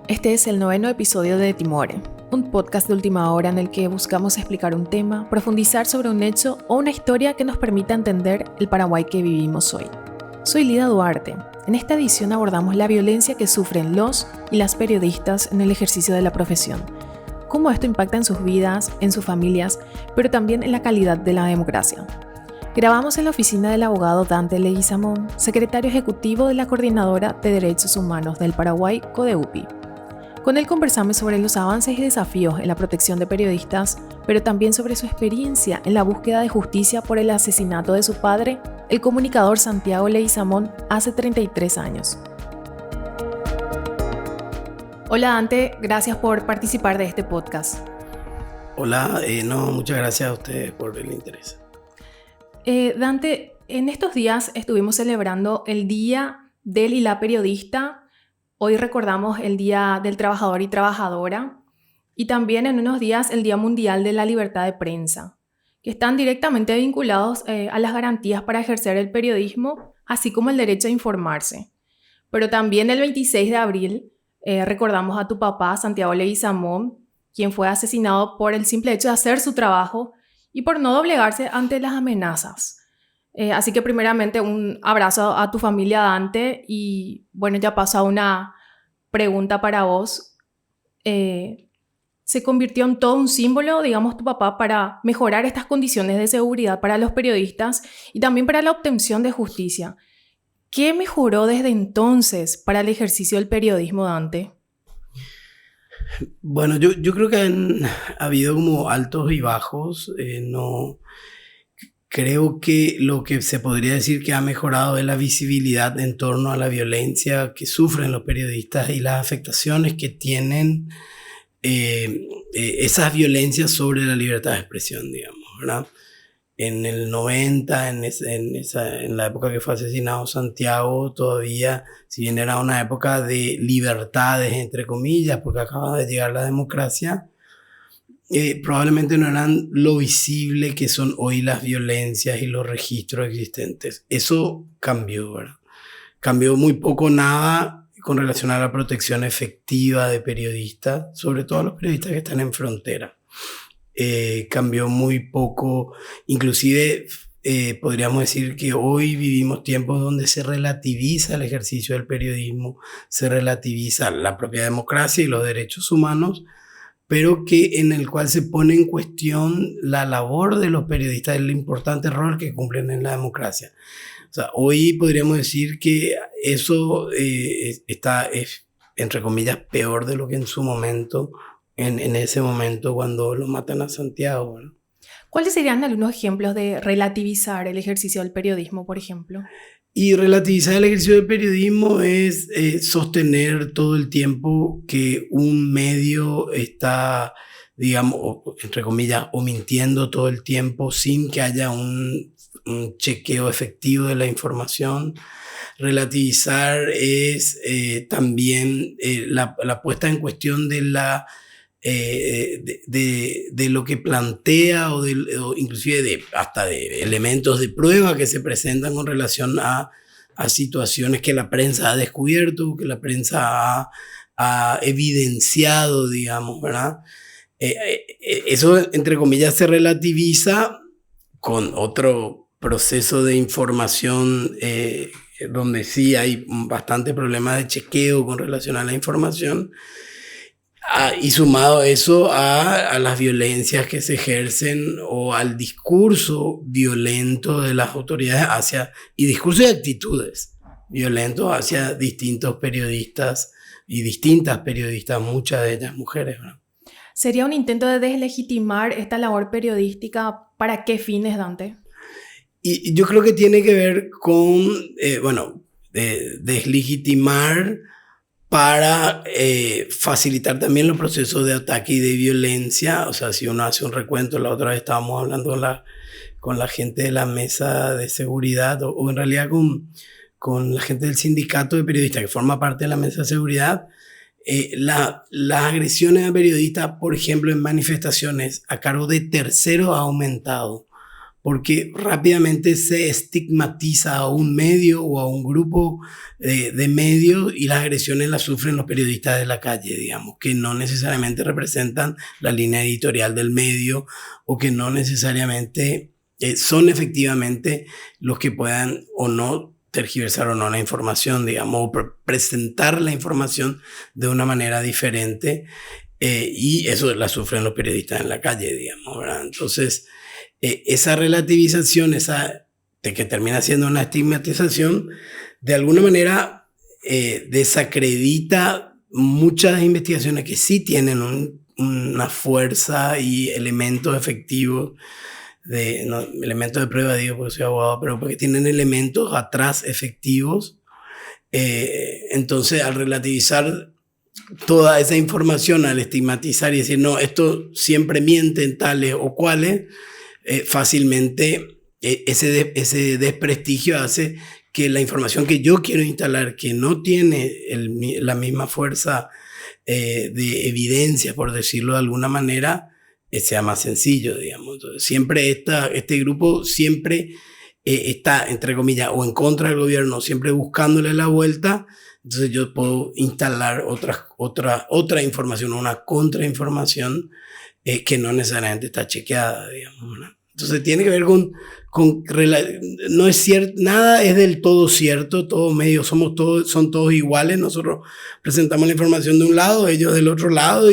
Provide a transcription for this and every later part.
Este es el 9º episodio de Timore, un podcast de última hora en el que buscamos explicar un tema, profundizar sobre un hecho o una historia que nos permita entender el Paraguay que vivimos hoy. Soy Lida Duarte. En esta edición abordamos la violencia que sufren los y las periodistas en el ejercicio de la profesión, cómo esto impacta en sus vidas, en sus familias, pero también en la calidad de la democracia. Grabamos en la oficina del abogado Dante Leguizamón, secretario ejecutivo de la Coordinadora de Derechos Humanos del Paraguay, CODEUPI. Con él conversamos sobre los avances y desafíos en la protección de periodistas, pero también sobre su experiencia en la búsqueda de justicia por el asesinato de su padre, el comunicador Santiago Leguizamón, hace 33 años. Hola Dante, gracias por participar de este podcast. Hola, muchas gracias a ustedes por el interés. Dante, en estos días estuvimos celebrando el Día del y la Periodista. Hoy recordamos el Día del Trabajador y Trabajadora y también en unos días el Día Mundial de la Libertad de Prensa, que están directamente vinculados a las garantías para ejercer el periodismo, así como el derecho a informarse. Pero también el 26 de abril recordamos a tu papá, Santiago Leguizamón, quien fue asesinado por el simple hecho de hacer su trabajo y por no doblegarse ante las amenazas. Así que primeramente un abrazo a tu familia, Dante, y bueno, ya paso a una pregunta para vos. ¿Se convirtió en todo un símbolo, digamos, tu papá, para mejorar estas condiciones de seguridad para los periodistas y también para la obtención de justicia? ¿Qué mejoró desde entonces para el ejercicio del periodismo, Dante? Bueno, yo creo que ha habido como altos y bajos. Creo que lo que se podría decir que ha mejorado es la visibilidad en torno a la violencia que sufren los periodistas y las afectaciones que tienen esas violencias sobre la libertad de expresión, digamos, ¿verdad? En el 90, en la época que fue asesinado Santiago, todavía, si bien era una época de libertades, entre comillas, porque acaba de llegar la democracia, probablemente no eran lo visible que son hoy las violencias y los registros existentes. Eso cambió, ¿verdad? Cambió muy poco nada con relación a la protección efectiva de periodistas, sobre todo los periodistas que están en frontera. Cambió muy poco, inclusive podríamos decir que hoy vivimos tiempos donde se relativiza el ejercicio del periodismo, se relativiza la propia democracia y los derechos humanos, pero que en el cual se pone en cuestión la labor de los periodistas, el importante rol que cumplen en la democracia. O sea, hoy podríamos decir que eso es, entre comillas, peor de lo que en su momento, en ese momento cuando lo matan a Santiago, ¿no? ¿Cuáles serían algunos ejemplos de relativizar el ejercicio del periodismo, por ejemplo? Y relativizar el ejercicio del periodismo es sostener todo el tiempo que un medio está, digamos, entre comillas, o mintiendo todo el tiempo sin que haya un chequeo efectivo de la información. Relativizar es también la puesta en cuestión de de lo que plantea o inclusive hasta de elementos de prueba que se presentan con relación a situaciones que la prensa ha descubierto, que la prensa ha evidenciado, digamos, ¿verdad? Eso, entre comillas, se relativiza con otro proceso de información donde sí hay bastante problema de chequeo con relación a la información. Y sumado eso a las violencias que se ejercen o al discurso violento de las autoridades y discurso y actitudes violentos hacia distintos periodistas y distintas periodistas, muchas de ellas mujeres, ¿verdad? ¿Sería un intento de deslegitimar esta labor periodística? ¿Para qué fines, Dante? Y yo creo que tiene que ver con, deslegitimar para facilitar también los procesos de ataque y de violencia. O sea, si uno hace un recuento, la otra vez estábamos hablando con la gente de la mesa de seguridad, o en realidad con la gente del sindicato de periodistas que forma parte de la mesa de seguridad. Las agresiones a periodistas, por ejemplo, en manifestaciones a cargo de terceros ha aumentado porque rápidamente se estigmatiza a un medio o a un grupo de medios y las agresiones las sufren los periodistas de la calle, digamos, que no necesariamente representan la línea editorial del medio o que no necesariamente son efectivamente los que puedan o no tergiversar o no la información, digamos, o presentar la información de una manera diferente, y eso la sufren los periodistas en la calle, digamos, ¿verdad? Entonces, esa relativización, de que termina siendo una estigmatización, de alguna manera desacredita muchas investigaciones que sí tienen una fuerza y elementos efectivos, elementos de prueba, digo porque soy abogado, pero porque tienen elementos atrás efectivos. Entonces, al relativizar toda esa información, al estigmatizar y decir, no, esto siempre mienten tales o cuales, fácilmente ese desprestigio hace que la información que yo quiero instalar, que no tiene la misma fuerza de evidencia, por decirlo de alguna manera, sea más sencillo, digamos. Entonces, siempre este grupo siempre está, entre comillas, o en contra del gobierno, siempre buscándole la vuelta. Entonces yo puedo instalar otra información, una contrainformación que no necesariamente está chequeada, digamos, ¿no? Entonces tiene que ver no es cierto, nada es del todo cierto, todos medios son todos iguales, nosotros presentamos la información de un lado, ellos del otro lado,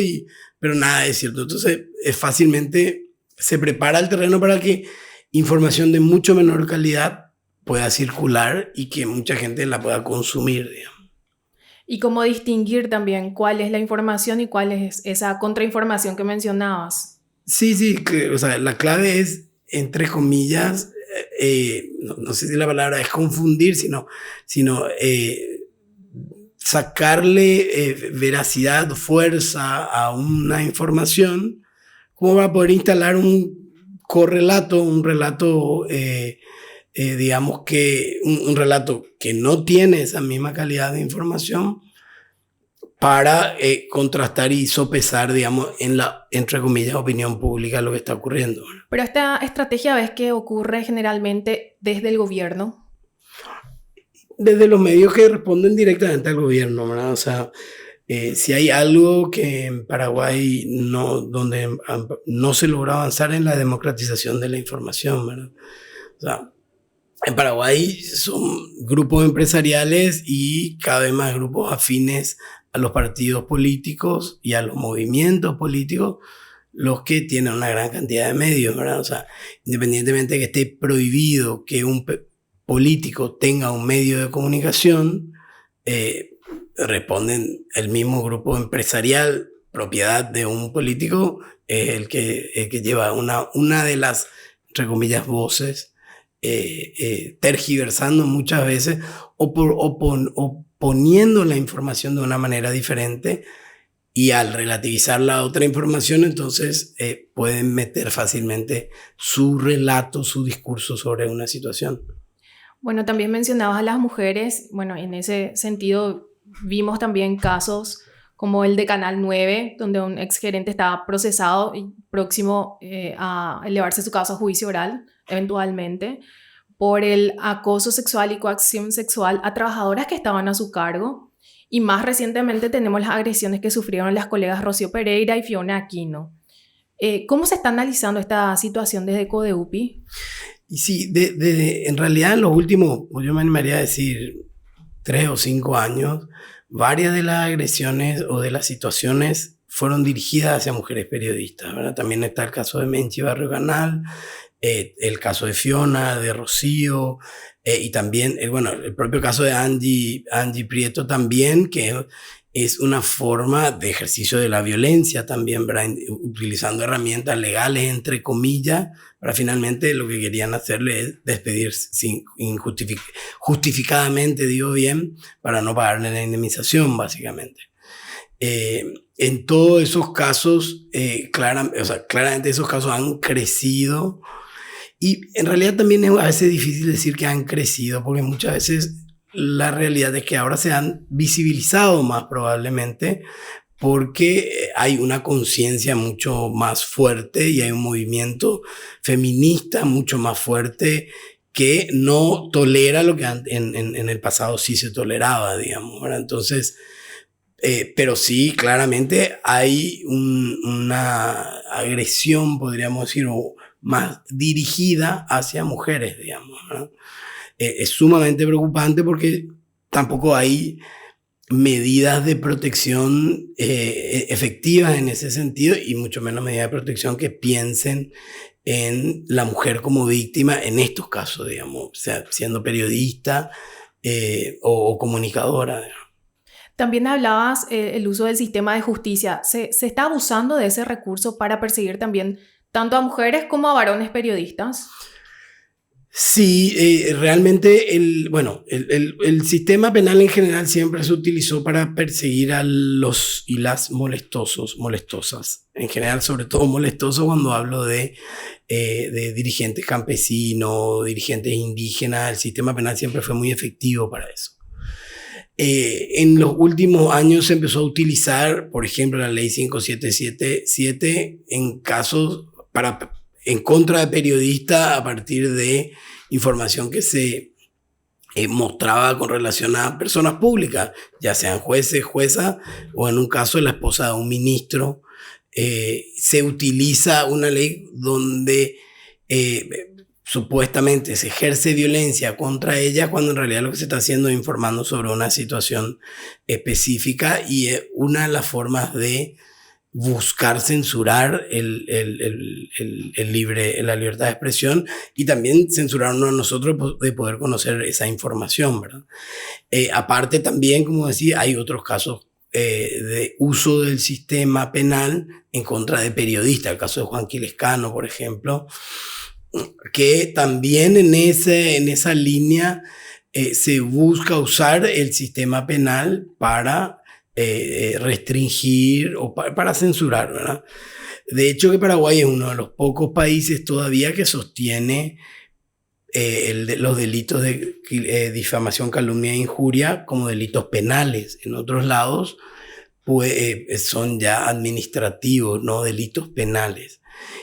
pero nada es cierto. Entonces fácilmente se prepara el terreno para que información de mucho menor calidad pueda circular y que mucha gente la pueda consumir, digamos. Y cómo distinguir también cuál es la información y cuál es esa contrainformación que mencionabas. Sí, o sea, la clave es, entre comillas, no sé si la palabra es confundir, sino sacarle veracidad, fuerza a una información, como para poder instalar un correlato, un relato, digamos que un relato que no tiene esa misma calidad de información, para contrastar y sopesar, digamos, en la, entre comillas, opinión pública lo que está ocurriendo. Pero esta estrategia, ¿ves que ocurre generalmente desde el gobierno? Desde los medios que responden directamente al gobierno, ¿verdad? O sea, si hay algo que en Paraguay donde no se logra avanzar en la democratización de la información, ¿verdad? O sea, en Paraguay son grupos empresariales y cada vez más grupos afines a los partidos políticos y a los movimientos políticos los que tienen una gran cantidad de medios, ¿verdad? O sea, independientemente de que esté prohibido que un político tenga un medio de comunicación, responden el mismo grupo empresarial, propiedad de un político, es el que lleva una de las, entre comillas, voces, tergiversando muchas veces o poniendo la información de una manera diferente, y al relativizar la otra información, entonces pueden meter fácilmente su relato, su discurso sobre una situación. Bueno, también mencionabas a las mujeres. Bueno, en ese sentido vimos también casos como el de Canal 9, donde un exgerente estaba procesado y próximo a elevarse su caso a juicio oral, eventualmente, por el acoso sexual y coacción sexual a trabajadoras que estaban a su cargo. Y más recientemente tenemos las agresiones que sufrieron las colegas Rocío Pereira y Fiona Aquino. ¿Cómo se está analizando esta situación desde CODEUPI? Y sí, en realidad en los últimos, yo me animaría a decir, 3 o 5 años, varias de las agresiones o de las situaciones fueron dirigidas hacia mujeres periodistas, ¿verdad? También está el caso de Menchi Barrio Canal, el caso de Fiona, de Rocío, y también el propio caso de Angie Prieto también, que es una forma de ejercicio de la violencia también, ¿verdad? Utilizando herramientas legales, entre comillas, para finalmente lo que querían hacerle es despedirse justificadamente, digo bien, para no pagarle la indemnización, básicamente. En todos esos casos, claramente esos casos han crecido, y en realidad también es a veces difícil decir que han crecido, porque muchas veces la realidad es que ahora se han visibilizado más probablemente porque hay una conciencia mucho más fuerte y hay un movimiento feminista mucho más fuerte que no tolera lo que en el pasado sí se toleraba, digamos, ¿verdad? Entonces, pero sí, claramente hay una agresión, podríamos decir, o más dirigida hacia mujeres, digamos, ¿verdad? Es sumamente preocupante porque tampoco hay medidas de protección efectivas en ese sentido y mucho menos medidas de protección que piensen en la mujer como víctima en estos casos, digamos, o sea, siendo periodista o comunicadora, digamos. También hablabas el uso del sistema de justicia. ¿Se está abusando de ese recurso para perseguir también tanto a mujeres como a varones periodistas? Sí, realmente el sistema penal en general siempre se utilizó para perseguir a los y las molestosas. En general, sobre todo molestosos cuando hablo de dirigentes campesinos, dirigentes indígenas. El sistema penal siempre fue muy efectivo para eso. En los últimos años se empezó a utilizar, por ejemplo, la ley 5777 en casos en contra de periodistas a partir de información que se mostraba con relación a personas públicas, ya sean jueces, juezas o en un caso de la esposa de un ministro. Se utiliza una ley donde supuestamente se ejerce violencia contra ella cuando en realidad lo que se está haciendo es informando sobre una situación específica y es una de las formas de buscar censurar la libertad de expresión y también censurarnos a nosotros de poder conocer esa información, ¿verdad? Aparte también, como decía, hay otros casos de uso del sistema penal en contra de periodistas, el caso de Juan Quilescano, por ejemplo, que también en esa línea se busca usar el sistema penal para restringir o para censurar, ¿verdad? De hecho, que Paraguay es uno de los pocos países todavía que sostiene los delitos de difamación, calumnia e injuria como delitos penales. En otros lados pues, son ya administrativos, no delitos penales.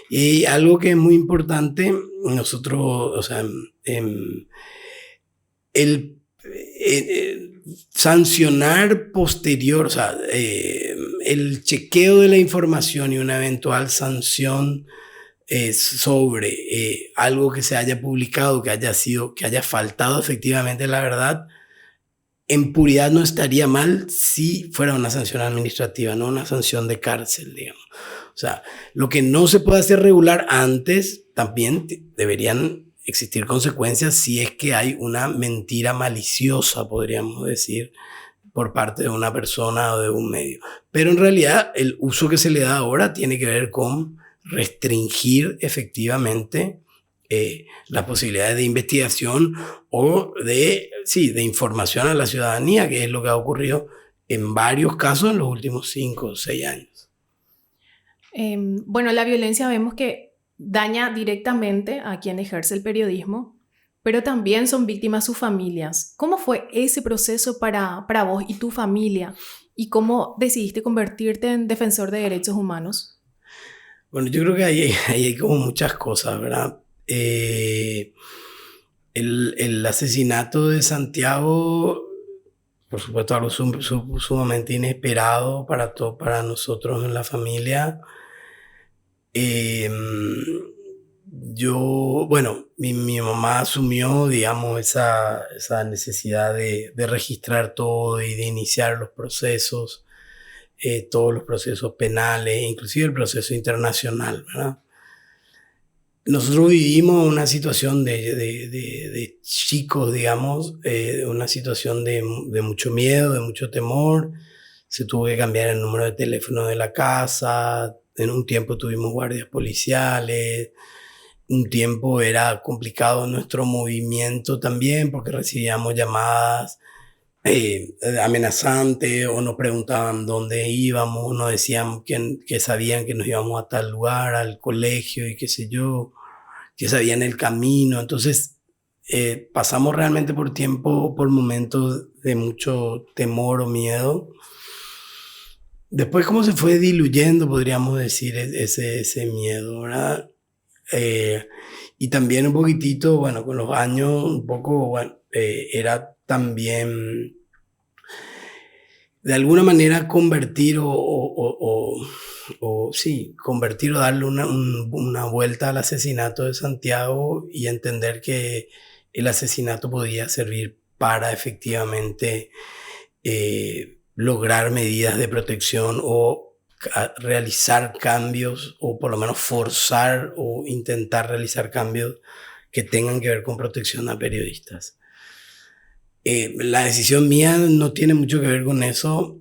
Y algo que es muy importante, nosotros, o sea, el sancionar posterior, o sea, el chequeo de la información y una eventual sanción sobre algo que se haya publicado, que haya faltado efectivamente la verdad, en puridad no estaría mal si fuera una sanción administrativa, no una sanción de cárcel, digamos. O sea, lo que no se puede hacer regular antes, también deberían existir consecuencias si es que hay una mentira maliciosa, podríamos decir, por parte de una persona o de un medio. Pero en realidad el uso que se le da ahora tiene que ver con restringir efectivamente las posibilidades de investigación o de información a la ciudadanía, que es lo que ha ocurrido en varios casos en los últimos 5 o 6 años. Bueno, la violencia vemos que daña directamente a quien ejerce el periodismo, pero también son víctimas sus familias. ¿Cómo fue ese proceso para vos y tu familia? ¿Y cómo decidiste convertirte en defensor de derechos humanos? Bueno, yo creo que ahí hay como muchas cosas, ¿verdad? El asesinato de Santiago, por supuesto, algo sumamente inesperado para nosotros en la familia. Mi mamá asumió, digamos, esa necesidad de registrar todo y de iniciar los procesos, todos los procesos penales, inclusive el proceso internacional, ¿verdad? Nosotros vivimos una situación de chicos, digamos, una situación de mucho miedo, de mucho temor. Se tuvo que cambiar el número de teléfono de la casa. En un tiempo tuvimos guardias policiales. Un tiempo era complicado nuestro movimiento también porque recibíamos llamadas amenazantes o nos preguntaban dónde íbamos, nos decían que sabían que nos íbamos a tal lugar, al colegio y qué sé yo, que sabían el camino. Entonces pasamos realmente por momentos de mucho temor o miedo. Después, cómo se fue diluyendo, podríamos decir, ese miedo, ¿verdad? Y también un poquitito, bueno, con los años, un poco, bueno, era también, de alguna manera, convertir sí, convertir o darle una vuelta al asesinato de Santiago y entender que el asesinato podía servir para efectivamente lograr medidas de protección o realizar cambios o por lo menos forzar o intentar realizar cambios que tengan que ver con protección a periodistas. La decisión mía no tiene mucho que ver con eso.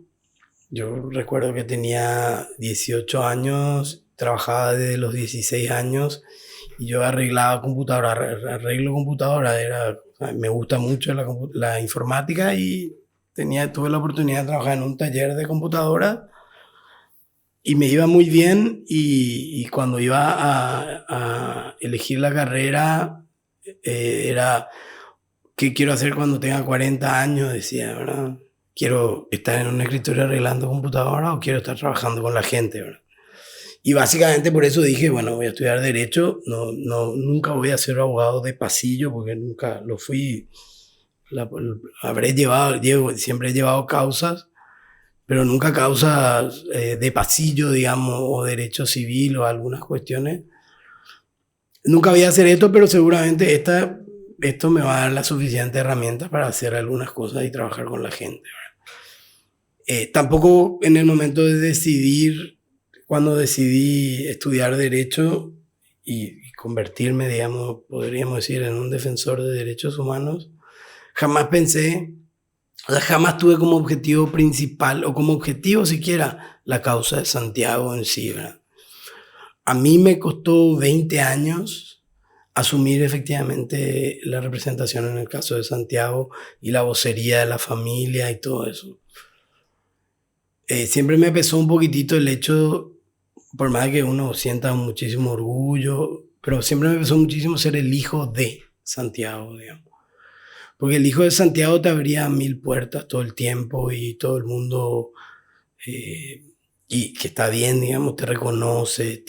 Yo recuerdo que tenía 18 años, trabajaba desde los 16 años y yo arreglaba computadora, arreglo computadora, me gusta mucho la informática y tuve la oportunidad de trabajar en un taller de computadora y me iba muy bien y cuando iba a elegir la carrera era ¿qué quiero hacer cuando tenga 40 años? Decía, ¿verdad? ¿Quiero estar en un escritorio arreglando computadora o quiero estar trabajando con la gente, ¿verdad? Y básicamente por eso dije, bueno, voy a estudiar Derecho, nunca voy a ser abogado de pasillo porque nunca lo fui. Siempre he llevado causas, pero nunca causas de pasillo, digamos, o derecho civil o algunas cuestiones. Nunca voy a hacer esto, pero seguramente esto me va a dar las suficientes herramientas para hacer algunas cosas y trabajar con la gente. Tampoco en el momento de decidir, cuando decidí estudiar Derecho y convertirme, digamos, podríamos decir, en un defensor de derechos humanos, jamás pensé, o sea, jamás tuve como objetivo principal o como objetivo siquiera la causa de Santiago en sí, ¿verdad? A mí me costó 20 años asumir efectivamente la representación en el caso de Santiago y la vocería de la familia y todo eso. Siempre me pesó un poquitito el hecho, por más que uno sienta muchísimo orgullo, pero siempre me pesó muchísimo ser el hijo de Santiago, digamos. Porque el hijo de Santiago te abría 1000 puertas todo el tiempo y todo el mundo, y que está bien, digamos, te reconoce,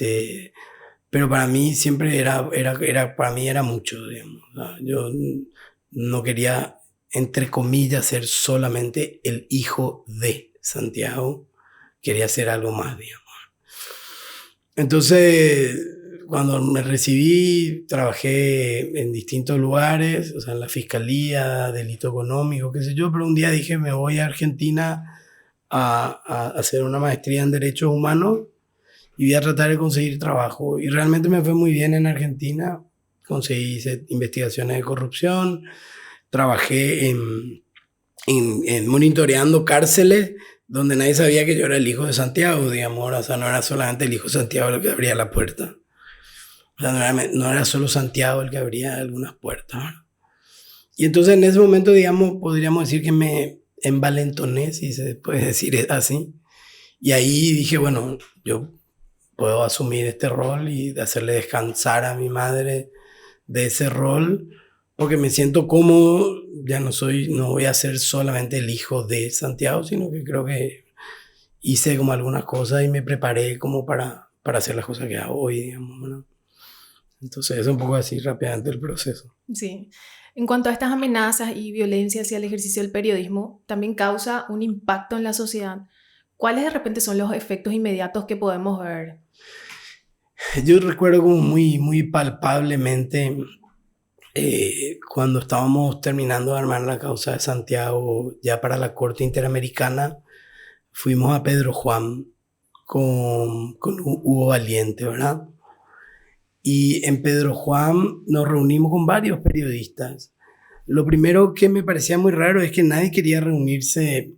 pero para mí siempre para mí era mucho, digamos. Yo no quería, entre comillas, ser solamente el hijo de Santiago. Quería hacer algo más, digamos. Entonces, cuando me recibí, trabajé en distintos lugares, o sea, en la fiscalía, delito económico, qué sé yo, pero un día dije, me voy a Argentina a hacer una maestría en Derechos Humanos y voy a tratar de conseguir trabajo. Y realmente me fue muy bien en Argentina. Hice investigaciones de corrupción, trabajé en monitoreando cárceles donde nadie sabía que yo era el hijo de Santiago, digamos. O sea, no era solamente el hijo de Santiago el que abría la puerta. O sea, no era solo Santiago el que abría algunas puertas, ¿verdad? Y entonces en ese momento, digamos, podríamos decir que me envalentoné, si se puede decir así. Y ahí dije, bueno, yo puedo asumir este rol y hacerle descansar a mi madre de ese rol, porque me siento cómodo, no voy a ser solamente el hijo de Santiago, sino que creo que hice como algunas cosas y me preparé como para hacer las cosas que hago hoy, digamos, ¿no? Entonces es un poco así rápidamente el proceso. Sí. En cuanto a estas amenazas y violencia hacia el ejercicio del periodismo, también causa un impacto en la sociedad. ¿Cuáles de repente son los efectos inmediatos que podemos ver? Yo recuerdo como muy palpablemente cuando estábamos terminando de armar la causa de Santiago ya para la Corte Interamericana, fuimos a Pedro Juan con Hugo Valiente, ¿verdad? Y en Pedro Juan nos reunimos con varios periodistas. Lo primero que me parecía muy raro es que nadie quería reunirse,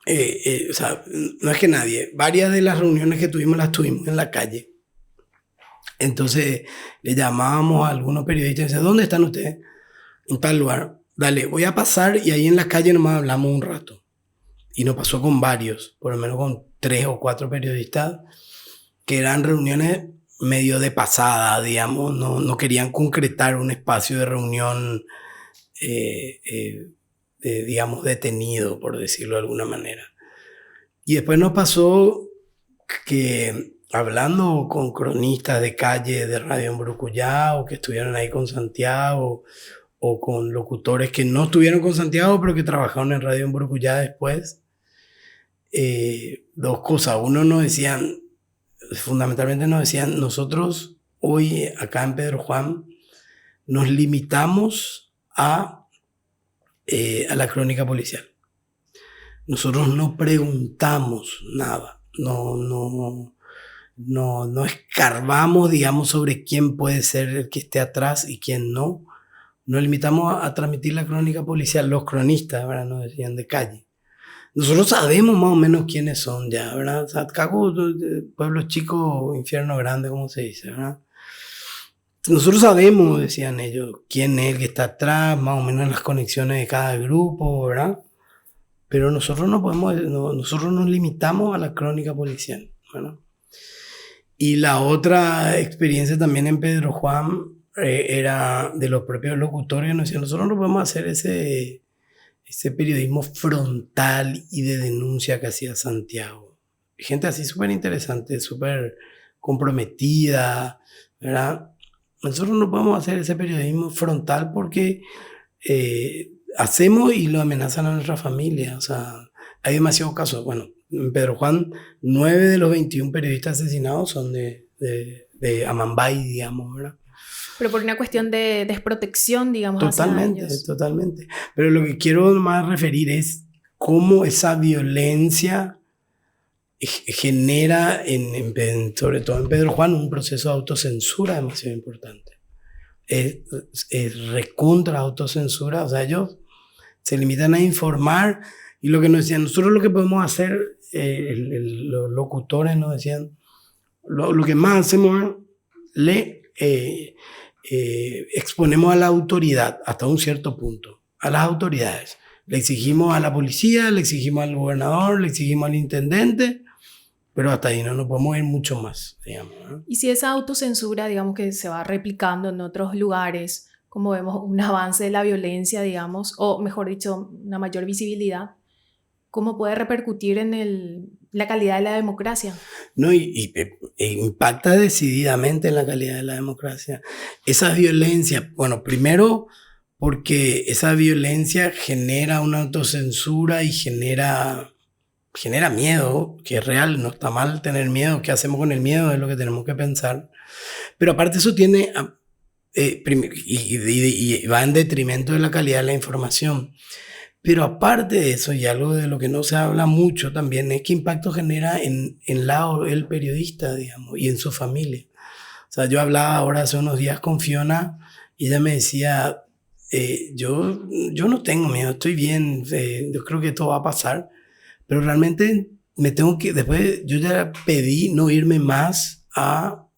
o sea, no es que nadie, varias de las reuniones que tuvimos las tuvimos en la calle. Entonces le llamábamos a algunos periodistas y decían, ¿dónde están ustedes? En tal lugar. Dale, voy a pasar y ahí en la calle nomás hablamos un rato. Y nos pasó con varios, por lo menos con 3 o 4 periodistas, que eran reuniones medio de pasada, digamos, no querían concretar un espacio de reunión, digamos, detenido, por decirlo de alguna manera. Y después nos pasó que hablando con cronistas de calle de Radio en Brucuyá o que estuvieron ahí con Santiago o con locutores que no estuvieron con Santiago pero que trabajaron en Radio en Brucuyá después, dos cosas. Uno nos decían, fundamentalmente nos decían, nosotros hoy acá en Pedro Juan nos limitamos a la crónica policial. Nosotros no preguntamos nada, no escarbamos, digamos, sobre quién puede ser el que esté atrás y quién no. Nos limitamos a transmitir la crónica policial. Los cronistas, ¿verdad? Nos decían de calle. Nosotros sabemos más o menos quiénes son ya, ¿verdad? Satcaco, pueblo chico, infierno grande, como se dice, ¿verdad? Nosotros sabemos, decían ellos, quién es el que está atrás, más o menos las conexiones de cada grupo, ¿verdad? Pero nosotros no podemos, nosotros nos limitamos a la crónica policial, ¿verdad? Y la otra experiencia también en Pedro Juan era de los propios locutores que nos decían, nosotros no podemos hacer ese periodismo frontal y de denuncia que hacía Santiago. Gente así súper interesante, súper comprometida, ¿verdad? Nosotros no podemos hacer ese periodismo frontal porque hacemos y lo amenazan a nuestra familia. O sea, hay demasiados casos. Bueno, en Pedro Juan, 9 de los 21 periodistas asesinados son de Amambay, digamos, ¿verdad? Pero por una cuestión de desprotección, digamos, totalmente, totalmente. Pero lo que quiero más referir es cómo esa violencia genera, sobre todo en Pedro Juan, un proceso de autocensura demasiado importante. Es recontra autocensura, o sea, ellos se limitan a informar y lo que nos decían, nosotros lo que podemos hacer, los locutores nos decían, lo que más hacemos exponemos a la autoridad hasta un cierto punto, a las autoridades. Le exigimos a la policía, le exigimos al gobernador, le exigimos al intendente, pero hasta ahí no nos podemos ir mucho más, digamos, ¿no? Y si esa autocensura, digamos, que se va replicando en otros lugares, como vemos un avance de la violencia, digamos, o mejor dicho, una mayor visibilidad, ¿cómo puede repercutir en la calidad de la democracia? No, y impacta decididamente en la calidad de la democracia. Esa violencia, bueno, primero porque esa violencia genera una autocensura y genera miedo, que es real, no está mal tener miedo. ¿Qué hacemos con el miedo? Es lo que tenemos que pensar. Pero aparte eso tiene, y va en detrimento de la calidad de la información. Pero aparte de eso, y algo de lo que no se habla mucho también, es qué impacto genera en el periodista, digamos, y en su familia. O sea, yo hablaba ahora hace unos días con Fiona y ella me decía, yo no tengo miedo, estoy bien, yo creo que todo va a pasar, pero realmente me tengo que, después yo ya pedí no irme más a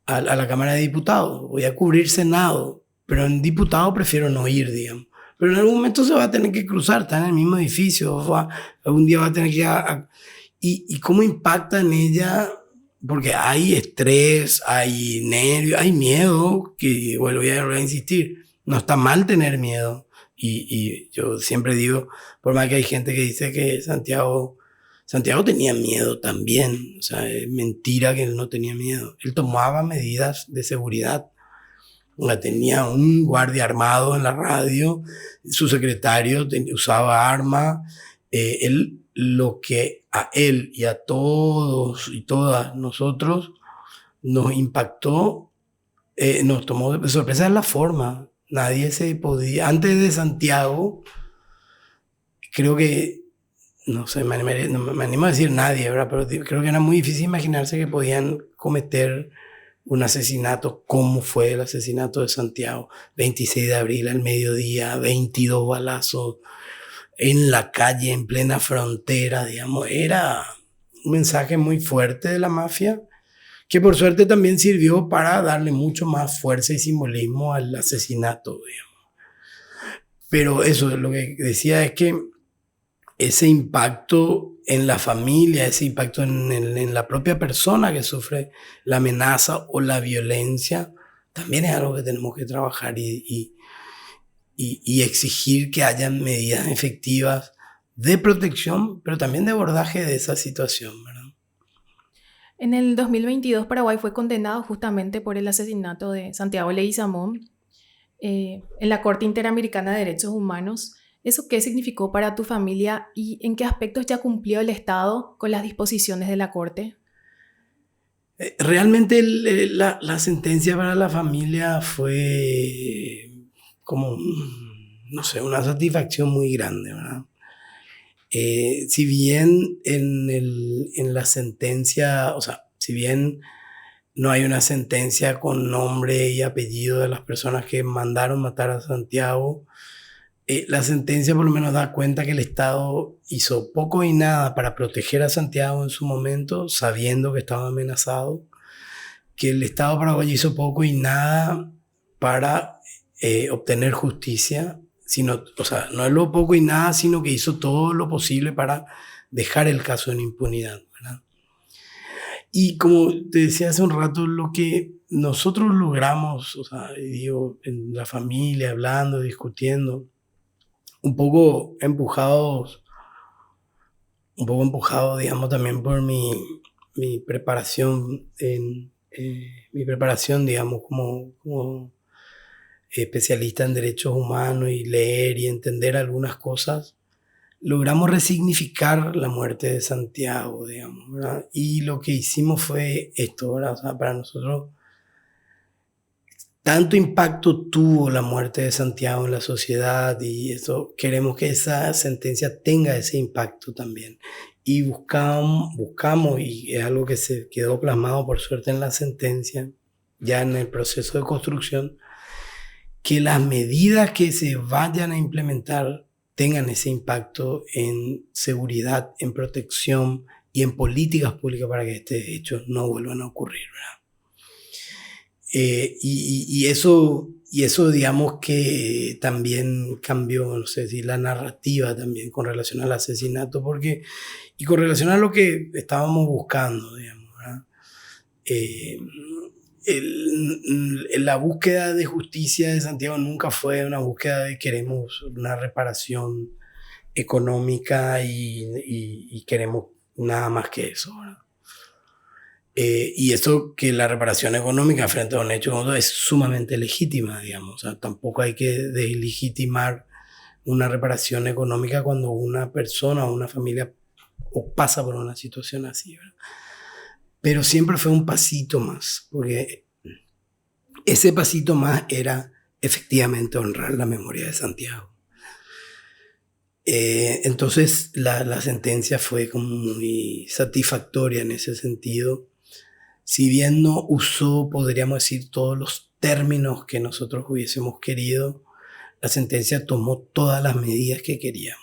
la Cámara de Diputados, voy a cubrir Senado, pero en diputado prefiero no ir, digamos. Pero en algún momento se va a tener que cruzar, está en el mismo edificio, algún día va a tener que ir ¿y cómo impacta en ella? Porque hay estrés, hay nervios, hay miedo, que vuelvo a insistir, no está mal tener miedo. Y yo siempre digo, por más que hay gente que dice que Santiago tenía miedo también, o sea, es mentira que él no tenía miedo. Él tomaba medidas de seguridad. Tenía un guardia armado en la radio, su secretario usaba arma. Lo que a él y a todos y todas nosotros nos impactó, nos tomó de sorpresa la forma. Nadie se podía, antes de Santiago, creo que, no sé, me animo a decir nadie, ¿verdad? Pero creo que era muy difícil imaginarse que podían cometer un asesinato como fue el asesinato de Santiago, 26 de abril al mediodía, 22 balazos en la calle, en plena frontera, digamos. Era un mensaje muy fuerte de la mafia, que por suerte también sirvió para darle mucho más fuerza y simbolismo al asesinato, digamos. Pero eso, lo que decía es que ese impacto en la familia, ese impacto en la propia persona que sufre la amenaza o la violencia, también es algo que tenemos que trabajar y exigir que haya medidas efectivas de protección, pero también de abordaje de esa situación, ¿verdad? En el 2022, Paraguay fue condenado justamente por el asesinato de Santiago Leguizamón en la Corte Interamericana de Derechos Humanos. ¿Eso qué significó para tu familia y en qué aspectos ya cumplió el Estado con las disposiciones de la Corte? Realmente la sentencia para la familia fue como, no sé, una satisfacción muy grande, ¿verdad? Si bien en la sentencia, o sea, si bien no hay una sentencia con nombre y apellido de las personas que mandaron matar a Santiago, la sentencia por lo menos da cuenta que el Estado hizo poco y nada para proteger a Santiago en su momento, sabiendo que estaba amenazado, que el Estado paraguayo hizo poco y nada para obtener justicia, sino, o sea, no es lo poco y nada, sino que hizo todo lo posible para dejar el caso en impunidad, ¿verdad? Y como te decía hace un rato, lo que nosotros logramos, o sea, digo, en la familia, hablando, discutiendo, un poco empujados, digamos, también por mi preparación mi preparación, digamos, como especialista en derechos humanos y leer y entender algunas cosas, logramos resignificar la muerte de Santiago, digamos, ¿verdad? Y lo que hicimos fue esto, ¿verdad? O sea, para nosotros, tanto impacto tuvo la muerte de Santiago en la sociedad y eso, queremos que esa sentencia tenga ese impacto también. Y buscamos, y es algo que se quedó plasmado por suerte en la sentencia, ya en el proceso de construcción, que las medidas que se vayan a implementar tengan ese impacto en seguridad, en protección y en políticas públicas para que estos hechos no vuelvan a ocurrir, ¿verdad? Y eso, digamos que también cambió, no sé si la narrativa también con relación al asesinato, y con relación a lo que estábamos buscando, digamos, ¿verdad? La búsqueda de justicia de Santiago nunca fue una búsqueda de queremos una reparación económica y queremos nada más que eso, ¿verdad? Y eso que la reparación económica frente a un hecho como todo es sumamente legítima, digamos. O sea, tampoco hay que deslegitimar una reparación económica cuando una persona o una familia pasa por una situación así, ¿verdad? Pero siempre fue un pasito más, porque ese pasito más era efectivamente honrar la memoria de Santiago. Entonces la sentencia fue como muy satisfactoria en ese sentido. Si bien no usó, podríamos decir, todos los términos que nosotros hubiésemos querido, la sentencia tomó todas las medidas que queríamos.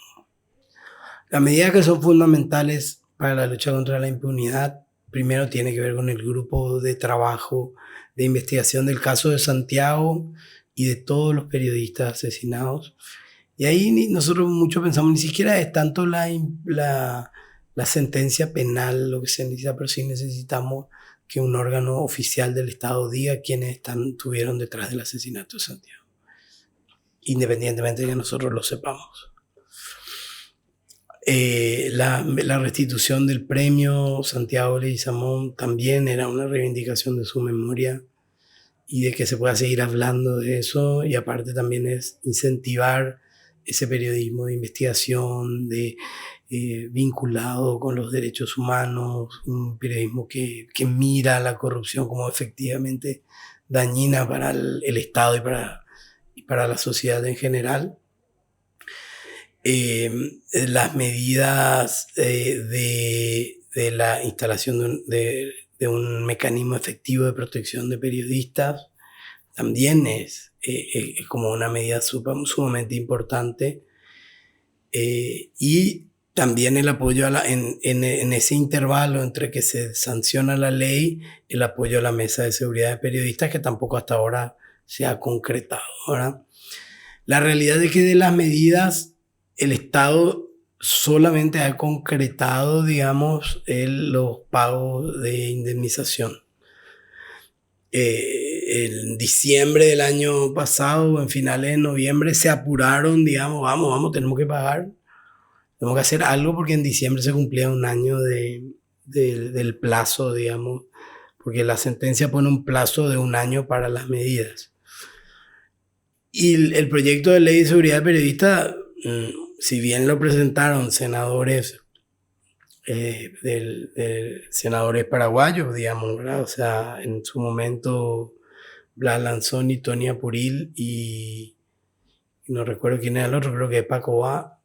Las medidas que son fundamentales para la lucha contra la impunidad, primero tiene que ver con el grupo de trabajo de investigación del caso de Santiago y de todos los periodistas asesinados. Y ahí nosotros mucho pensamos, ni siquiera es tanto la sentencia penal lo que se necesita, pero sí necesitamos que un órgano oficial del Estado diga quiénes estuvieron detrás del asesinato de Santiago, independientemente de que nosotros lo sepamos. La restitución del premio Santiago Leguizamón también era una reivindicación de su memoria y de que se pueda seguir hablando de eso, y aparte también es incentivar ese periodismo de investigación, vinculado con los derechos humanos, un periodismo que mira la corrupción como efectivamente dañina para el Estado y para la sociedad en general. Las medidas de la instalación de un mecanismo efectivo de protección de periodistas también es como una medida sumamente importante. Y también el apoyo en ese intervalo entre que se sanciona la ley, el apoyo a la mesa de seguridad de periodistas, que tampoco hasta ahora se ha concretado, ¿verdad? La realidad es que de las medidas, el Estado solamente ha concretado, digamos, los pagos de indemnización. En diciembre del año pasado, en finales de noviembre, se apuraron, digamos, vamos, tenemos que pagar. tenemos que hacer algo porque en diciembre se cumplía un año del plazo, digamos, porque la sentencia pone un plazo de un año para las medidas. Y el proyecto de ley de seguridad de periodistas, si bien lo presentaron senadores, senadores paraguayos, digamos, ¿verdad? O sea, en su momento Blas Lanzoni, Tony Apuril y no recuerdo quién era el otro, creo que es Paco Bá,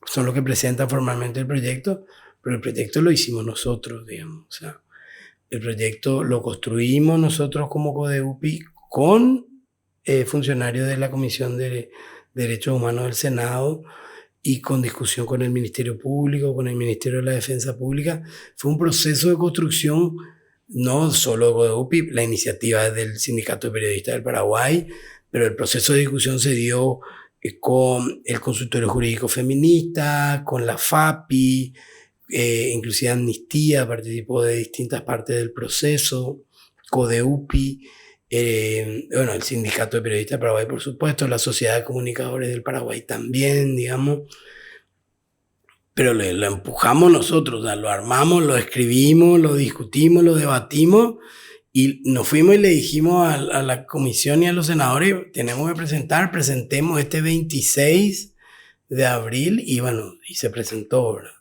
son los que presentan formalmente el proyecto, pero el proyecto lo hicimos nosotros, digamos. O sea, el proyecto lo construimos nosotros como CODEUPI con funcionarios de la Comisión de Derechos Humanos del Senado y con discusión con el Ministerio Público, con el Ministerio de la Defensa Pública. Fue un proceso de construcción no solo de CODEUPI, la iniciativa es del Sindicato de Periodistas del Paraguay, pero el proceso de discusión se dio con el Consultorio Jurídico Feminista, con la FAPI, inclusive Amnistía participó de distintas partes del proceso, CODEUPI, bueno, el Sindicato de Periodistas del Paraguay, por supuesto, la Sociedad de Comunicadores del Paraguay también, digamos, pero lo empujamos nosotros, o sea, lo armamos, lo escribimos, lo discutimos, lo debatimos y nos fuimos y le dijimos a la comisión y a los senadores, tenemos que presentemos este 26 de abril y bueno, y se presentó, ¿verdad?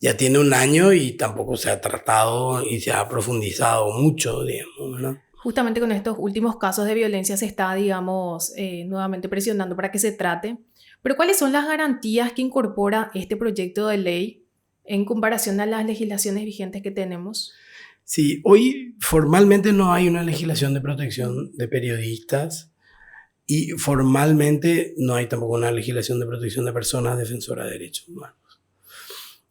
Ya tiene un año y tampoco se ha tratado y se ha profundizado mucho, digamos, ¿verdad? Justamente con estos últimos casos de violencia se está, digamos, nuevamente presionando para que se trate. Pero ¿cuáles son las garantías que incorpora este proyecto de ley en comparación a las legislaciones vigentes que tenemos? Sí, hoy formalmente no hay una legislación de protección de periodistas y formalmente no hay tampoco una legislación de protección de personas defensoras de derechos humanos.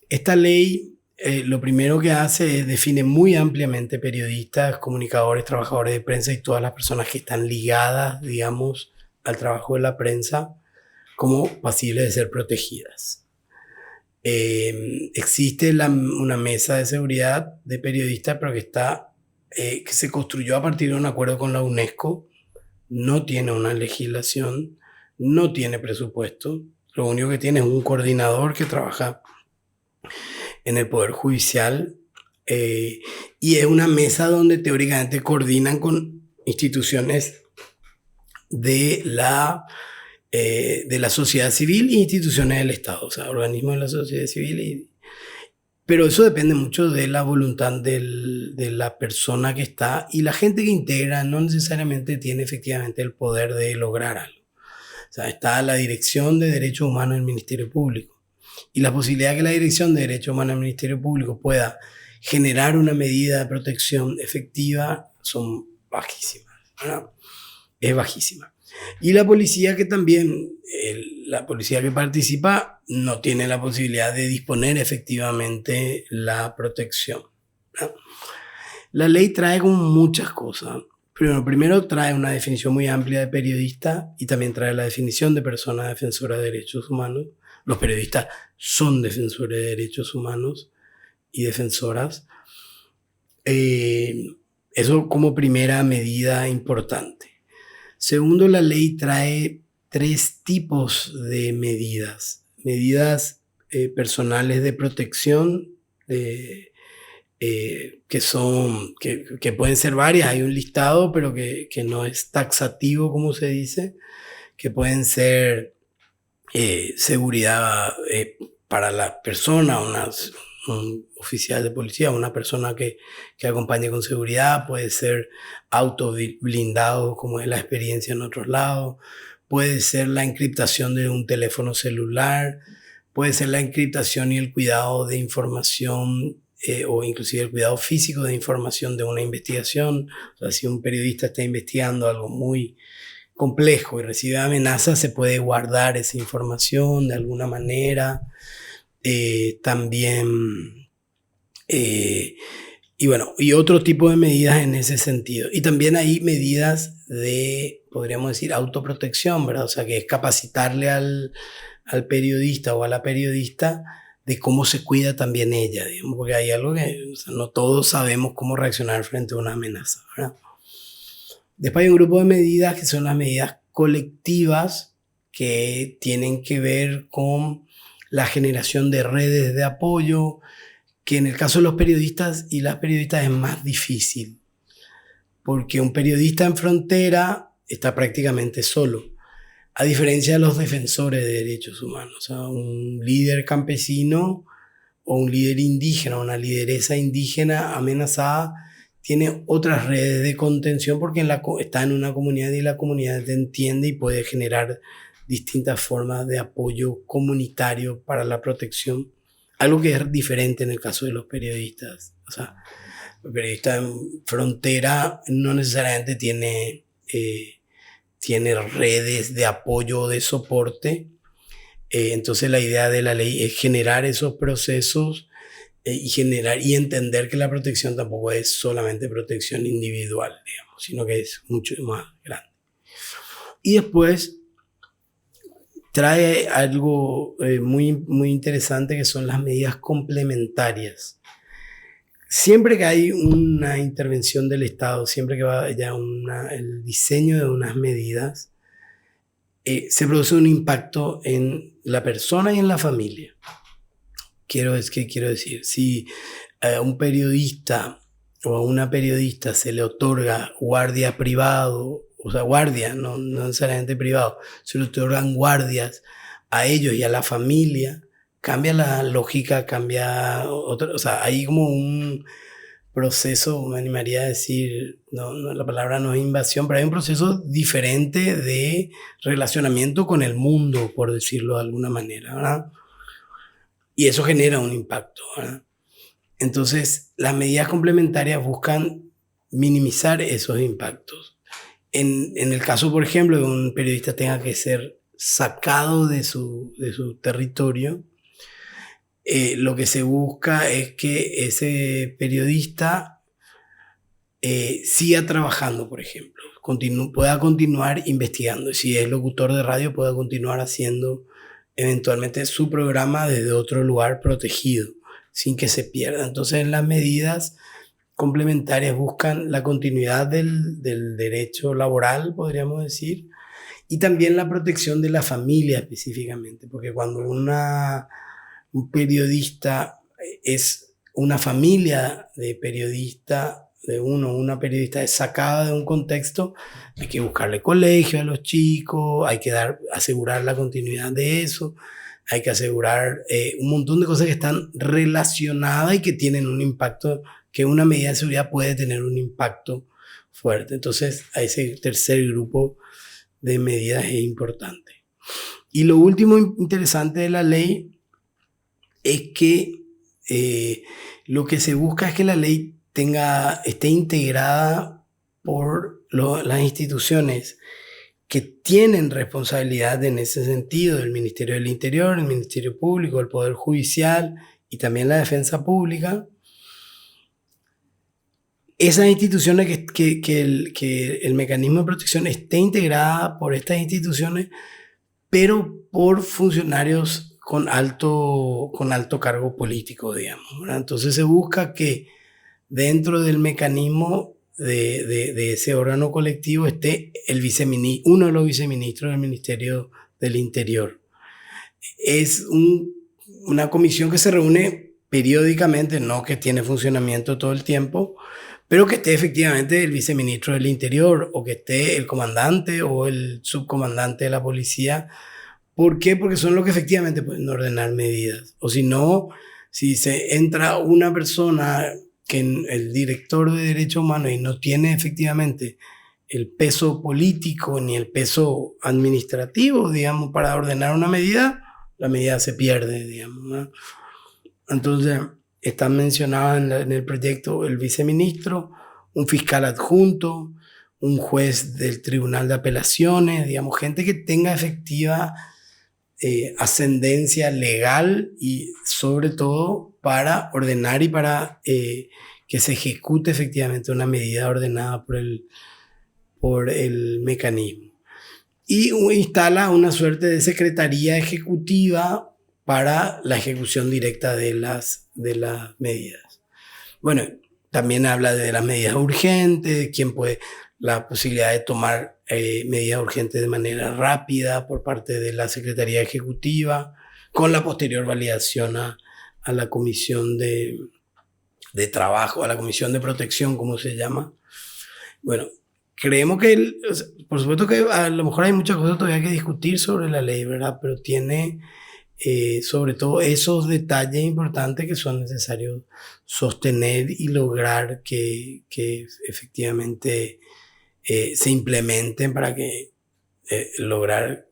Esta ley lo primero que hace es define muy ampliamente periodistas, comunicadores, trabajadores de prensa y todas las personas que están ligadas, digamos, al trabajo de la prensa como pasibles de ser protegidas. Existe una mesa de seguridad de periodistas, pero que se construyó a partir de un acuerdo con la UNESCO, no tiene una legislación, no tiene presupuesto, lo único que tiene es un coordinador que trabaja en el Poder Judicial y es una mesa donde teóricamente coordinan con instituciones de la sociedad civil e instituciones del Estado, o sea, organismos de la sociedad civil. Pero eso depende mucho de la voluntad de la persona que está y la gente que integra no necesariamente tiene efectivamente el poder de lograr algo. O sea, está la Dirección de Derechos Humanos del Ministerio Público y la posibilidad de que la Dirección de Derechos Humanos del Ministerio Público pueda generar una medida de protección efectiva son bajísimas, ¿verdad? Es bajísima. Y la policía que también, la policía que participa no tiene la posibilidad de disponer efectivamente la protección, ¿verdad? La ley trae como muchas cosas. Primero trae una definición muy amplia de periodista y también trae la definición de persona defensora de derechos humanos. Los periodistas son defensores de derechos humanos y defensoras. Eso como primera medida importante. Segundo, la ley trae 3 tipos de medidas. Medidas personales de protección, que pueden ser varias. Hay un listado, pero que no es taxativo, como se dice, que pueden ser seguridad para la persona, un oficial de policía, una persona que acompañe con seguridad, puede ser auto blindado, como es la experiencia en otros lados, puede ser la encriptación de un teléfono celular, puede ser la encriptación y el cuidado de información o inclusive el cuidado físico de información de una investigación. O sea, si un periodista está investigando algo muy complejo y recibe amenazas, se puede guardar esa información de alguna manera. También y otro tipo de medidas en ese sentido. Y también hay medidas de, podríamos decir, autoprotección, ¿verdad? O sea, que es capacitarle al periodista o a la periodista de cómo se cuida también ella, digamos, porque hay algo que, o sea, no todos sabemos cómo reaccionar frente a una amenaza, ¿verdad? Después hay un grupo de medidas que son las medidas colectivas que tienen que ver con la generación de redes de apoyo, que en el caso de los periodistas y las periodistas es más difícil, porque un periodista en frontera está prácticamente solo, a diferencia de los defensores de derechos humanos. O sea, un líder campesino o un líder indígena, una lideresa indígena amenazada, tiene otras redes de contención porque está en una comunidad y la comunidad te entiende y puede generar distintas formas de apoyo comunitario para la protección. Algo que es diferente en el caso de los periodistas. O sea, el periodista en frontera no necesariamente tiene redes de apoyo o de soporte. Entonces la idea de la ley es generar esos procesos y entender que la protección tampoco es solamente protección individual, digamos, sino que es mucho más grande. Y después trae algo muy interesante, que son las medidas complementarias. Siempre que hay una intervención del Estado, siempre que va ya el diseño de unas medidas, se produce un impacto en la persona y en la familia. ¿Qué quiero decir? Si a un periodista o a una periodista se le otorga guardia privado, o sea, guardia, no necesariamente privado, se le otorgan guardias a ellos y a la familia, cambia la lógica, o sea, hay como un proceso, me animaría a decir, no, la palabra no es invasión, pero hay un proceso diferente de relacionamiento con el mundo, por decirlo de alguna manera, ¿verdad? Y eso genera un impacto, ¿verdad? Entonces, las medidas complementarias buscan minimizar esos impactos. En el caso, por ejemplo, de un periodista tenga que ser sacado de su territorio, lo que se busca es que ese periodista siga trabajando, por ejemplo, pueda continuar investigando. Si es locutor de radio, pueda continuar haciendo eventualmente su programa desde otro lugar protegido, sin que se pierda. Entonces, las medidas complementarias buscan la continuidad del derecho laboral, podríamos decir, y también la protección de la familia específicamente, porque cuando un periodista es una familia de periodista, una periodista es sacada de un contexto, hay que buscarle colegio a los chicos, hay que asegurar la continuidad de eso, hay que asegurar un montón de cosas que están relacionadas y que tienen un impacto, que una medida de seguridad puede tener un impacto fuerte. Entonces, a ese tercer grupo de medidas es importante. Y lo último interesante de la ley es que lo que se busca es que la ley esté integrada por las instituciones que tienen responsabilidad en ese sentido, el Ministerio del Interior, el Ministerio Público, el Poder Judicial y también la Defensa Pública. Esas instituciones, que el mecanismo de protección esté integrada por estas instituciones, pero por funcionarios con alto cargo político, digamos, ¿verdad? Entonces se busca que dentro del mecanismo de ese órgano colectivo esté uno de los viceministros del Ministerio del Interior. Es una comisión que se reúne periódicamente, no que tiene funcionamiento todo el tiempo, pero que esté efectivamente el viceministro del Interior o que esté el comandante o el subcomandante de la policía. ¿Por qué? Porque son los que efectivamente pueden ordenar medidas. O si no, si se entra una persona que el director de derechos humanos y no tiene efectivamente el peso político ni el peso administrativo, digamos, para ordenar una medida, la medida se pierde, digamos, ¿no? Entonces, están mencionados en el proyecto el viceministro, un fiscal adjunto, un juez del Tribunal de Apelaciones, digamos, gente que tenga efectiva ascendencia legal y sobre todo para ordenar y para que se ejecute efectivamente una medida ordenada por el mecanismo. Y instala una suerte de secretaría ejecutiva para la ejecución directa de las medidas. Bueno, también habla de las medidas urgentes, la posibilidad de tomar medidas urgentes de manera rápida por parte de la Secretaría Ejecutiva, con la posterior validación a la comisión de trabajo, a la comisión de protección, como se llama. Bueno, creemos que, o sea, por supuesto que a lo mejor hay muchas cosas todavía que discutir sobre la ley, ¿verdad? Pero tiene sobre todo esos detalles importantes que son necesarios sostener y lograr que efectivamente se implementen para que lograr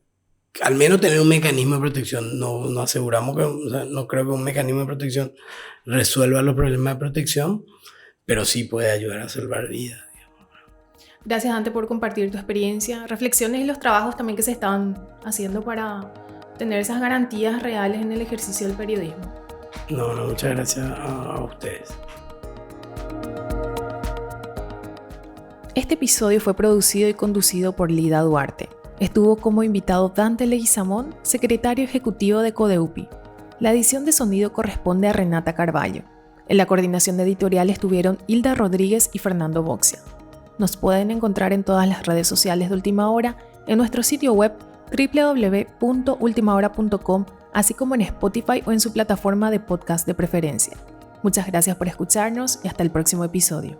al menos tener un mecanismo de protección. No aseguramos que, o sea, no creo que un mecanismo de protección resuelva los problemas de protección, pero sí puede ayudar a salvar vidas. Gracias, Dante, por compartir tu experiencia, reflexiones y los trabajos también que se están haciendo para tener esas garantías reales en el ejercicio del periodismo. No, muchas gracias a ustedes. Este episodio fue producido y conducido por Lida Duarte. Estuvo como invitado Dante Leguizamón, secretario ejecutivo de Codeupi. La edición de sonido corresponde a Renata Carballo. En la coordinación de editorial estuvieron Hilda Rodríguez y Fernando Boxia. Nos pueden encontrar en todas las redes sociales de Última Hora, en nuestro sitio web www.ultimahora.com, así como en Spotify o en su plataforma de podcast de preferencia. Muchas gracias por escucharnos y hasta el próximo episodio.